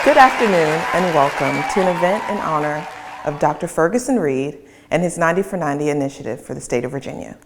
Good afternoon and welcome to an event in honor of Dr. Ferguson Reid and his 90 for 90 initiative for the state of Virginia.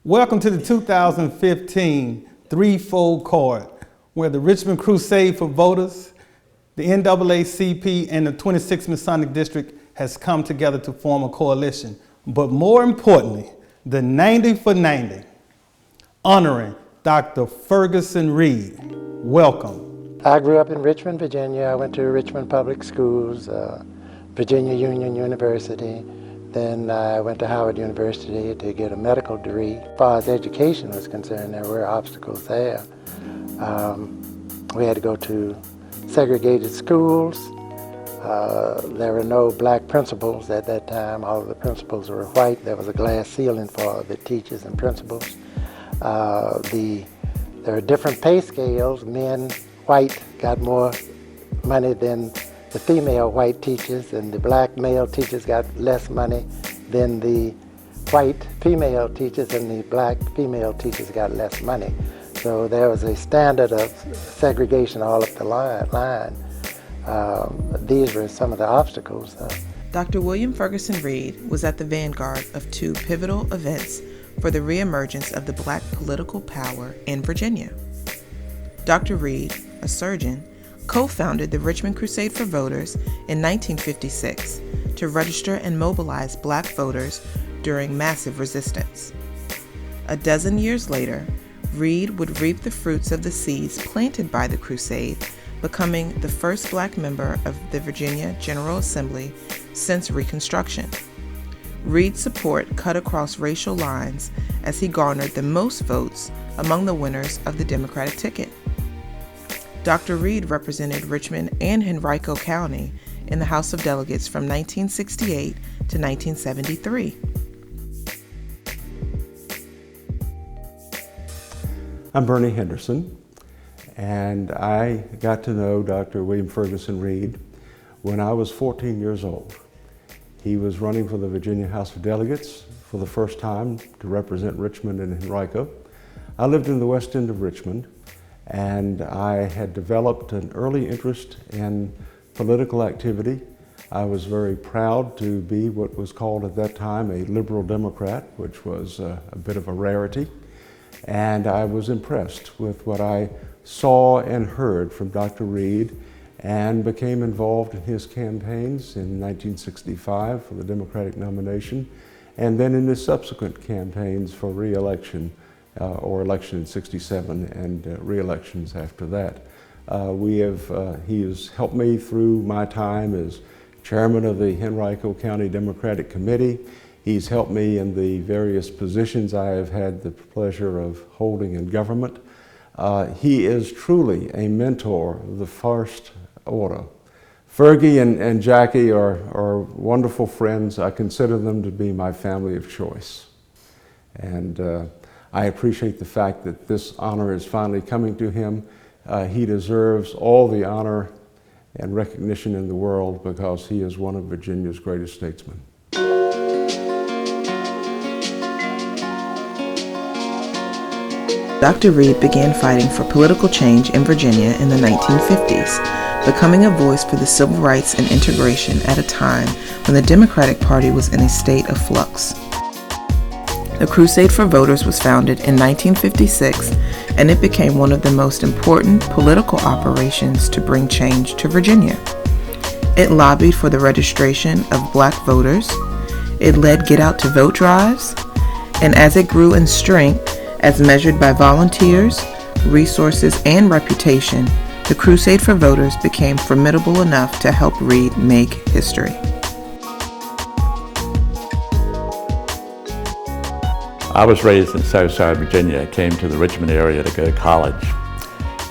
Welcome to the 2015 threefold card, where the Richmond Crusade for Voters, the NAACP, and the 26th Masonic District has come together to form a coalition. But more importantly, the 90 for 90, honoring Dr. Ferguson Reid. Welcome. I grew up in Richmond, Virginia. I went to Richmond Public Schools, Virginia Union University. Then I went to Howard University to get a medical degree. As far as education was concerned, there were obstacles there. We had to go to segregated schools. There were no black principals at that time. All of the principals were white. There was a glass ceiling for the teachers and principals. There were different pay scales. Men, white, got more money than the female white teachers, and the black male teachers got less money than the white female teachers, and the black female teachers got less money. So there was a standard of segregation all up the line. These were some of the obstacles. Dr. William Ferguson Reid was at the vanguard of two pivotal events for the reemergence of the black political power in Virginia. Dr. Reid, a surgeon, co-founded the Richmond Crusade for Voters in 1956 to register and mobilize black voters during massive resistance. A dozen years later, Reid would reap the fruits of the seeds planted by the Crusade, becoming the first black member of the Virginia General Assembly since Reconstruction. Reid's support cut across racial lines as he garnered the most votes among the winners of the Democratic ticket. Dr. Reid represented Richmond and Henrico County in the House of Delegates from 1968 to 1973. I'm Bernie Henderson, and I got to know Dr. William Ferguson Reid when I was 14 years old. He was running for the Virginia House of Delegates for the first time to represent Richmond and Henrico. I lived in the west end of Richmond, and I had developed an early interest in political activity. I was very proud to be what was called at that time a liberal Democrat, which was a bit of a rarity. And I was impressed with what I saw and heard from Dr. Reid, and became involved in his campaigns in 1965 for the Democratic nomination, and then in his subsequent campaigns for re-election or election in '67 and re-elections after that. He has helped me through my time as chairman of the Henrico County Democratic Committee. He's helped me in the various positions I have had the pleasure of holding in government. He is truly a mentor of the first order. Fergie and Jackie are wonderful friends. I consider them to be my family of choice. And I appreciate the fact that this honor is finally coming to him. He deserves all the honor and recognition in the world because he is one of Virginia's greatest statesmen. Dr. Reid began fighting for political change in Virginia in the 1950s, becoming a voice for the civil rights and integration at a time when the Democratic Party was in a state of flux. The Crusade for Voters was founded in 1956, and it became one of the most important political operations to bring change to Virginia. It lobbied for the registration of Black voters, it led get-out-to-vote drives, and as it grew in strength, as measured by volunteers, resources, and reputation, the Crusade for Voters became formidable enough to help Reid make history. I was raised in Southside Virginia. I came to the Richmond area to go to college.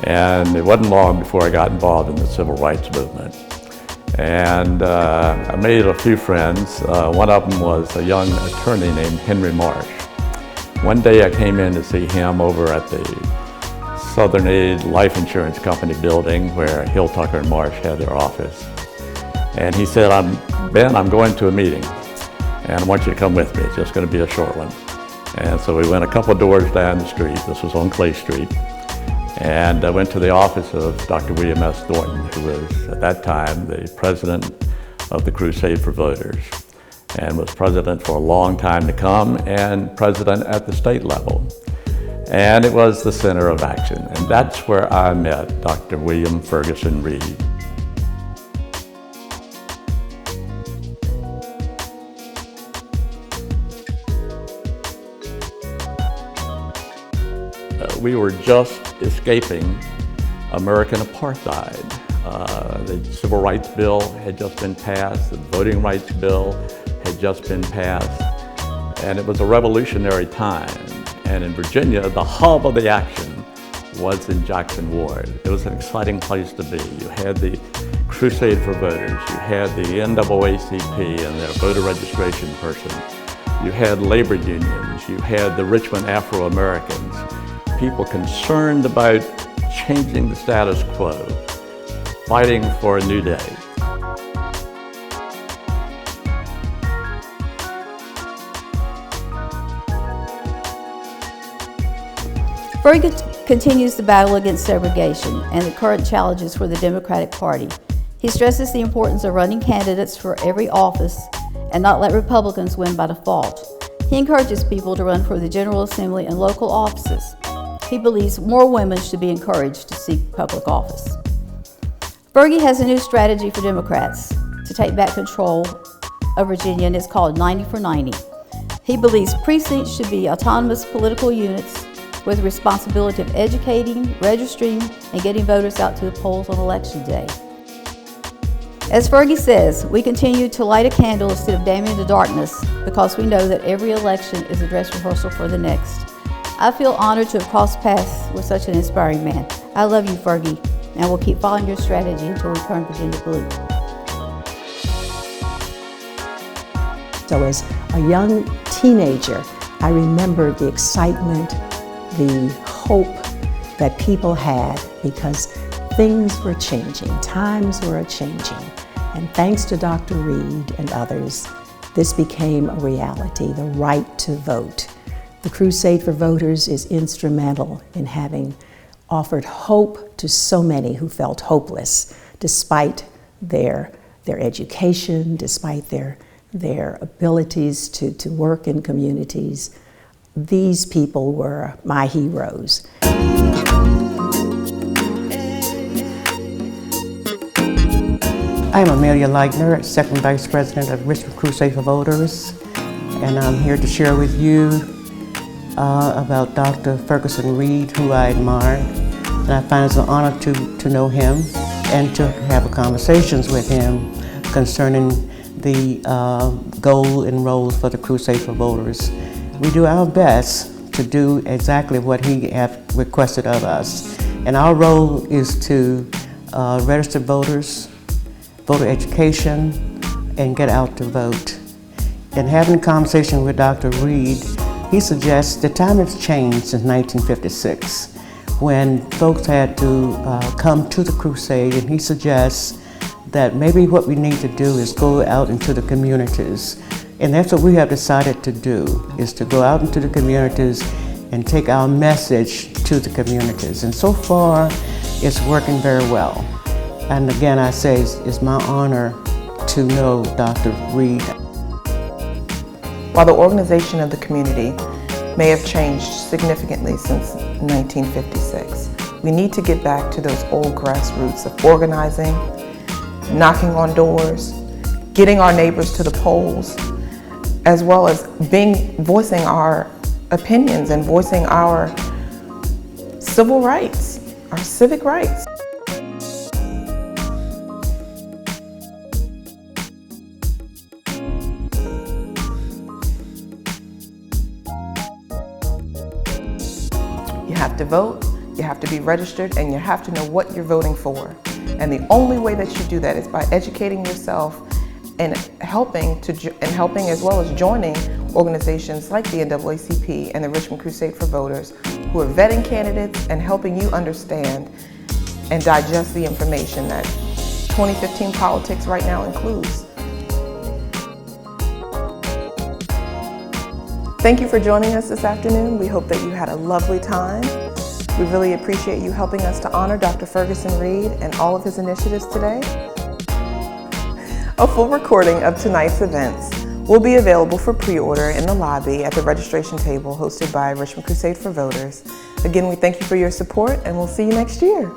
And it wasn't long before I got involved in the civil rights movement. And I made a few friends. One of them was a young attorney named Henry Marsh. One day I came in to see him over at the Southern Aid Life Insurance Company building where Hill, Tucker and Marsh had their office. And he said, Ben, I'm going to a meeting and I want you to come with me. It's just going to be a short one. And so we went a couple doors down the street. This was on Clay Street. And I went to the office of Dr. William S. Thornton, who was at that time the president of the Crusade for Voters and was president for a long time to come and president at the state level. And it was the center of action. And that's where I met Dr. William Ferguson Reid. We were just escaping American apartheid. The Civil Rights Bill had just been passed, the Voting Rights Bill had just been passed, and it was a revolutionary time. And in Virginia, the hub of the action was in Jackson Ward. It was an exciting place to be. You had the Crusade for Voters, you had the NAACP and their voter registration person, you had labor unions, you had the Richmond Afro-Americans, people concerned about changing the status quo, fighting for a new day. Ferguson continues the battle against segregation and the current challenges for the Democratic Party. He stresses the importance of running candidates for every office and not let Republicans win by default. He encourages people to run for the General Assembly and local offices. He believes more women should be encouraged to seek public office. Fergie has a new strategy for Democrats to take back control of Virginia, and it's called 90 for 90. He believes precincts should be autonomous political units with the responsibility of educating, registering, and getting voters out to the polls on Election Day. As Fergie says, we continue to light a candle instead of damning the darkness because we know that every election is a dress rehearsal for the next. I feel honored to have crossed paths with such an inspiring man. I love you, Fergie, and we'll keep following your strategy until we turn Virginia blue. So as a young teenager, I remember the excitement, the hope that people had because things were changing, times were changing. And thanks to Dr. Reid and others, this became a reality, the right to vote. The Crusade for Voters is instrumental in having offered hope to so many who felt hopeless despite their education, despite their abilities to work in communities. These people were my heroes. I'm Amelia Leitner, Second Vice President of Richmond Crusade for Voters, and I'm here to share with you about Dr. Ferguson Reid, who I admire. And I find it an honor to know him and to have conversations with him concerning the goal and roles for the Crusade for Voters. We do our best to do exactly what he has requested of us. And our role is to register voters, voter education, and get out to vote. And having a conversation with Dr. Reid, he suggests the time has changed since 1956, when folks had to come to the Crusade, and he suggests that maybe what we need to do is go out into the communities. And that's what we have decided to do, is to go out into the communities and take our message to the communities. And so far, it's working very well. And again, I say it's my honor to know Dr. Reid. While the organization of the community may have changed significantly since 1956. We need to get back to those old grassroots of organizing, knocking on doors, getting our neighbors to the polls, as well as voicing our opinions and voicing our civil rights, our civic rights. You have to vote, you have to be registered, and you have to know what you're voting for. And the only way that you do that is by educating yourself and helping as well as joining organizations like the NAACP and the Richmond Crusade for Voters, who are vetting candidates and helping you understand and digest the information that 2015 politics right now includes. Thank you for joining us this afternoon. We hope that you had a lovely time. We really appreciate you helping us to honor Dr. Ferguson Reid and all of his initiatives today. A full recording of tonight's events will be available for pre-order in the lobby at the registration table hosted by Richmond Crusade for Voters. Again, we thank you for your support, and we'll see you next year.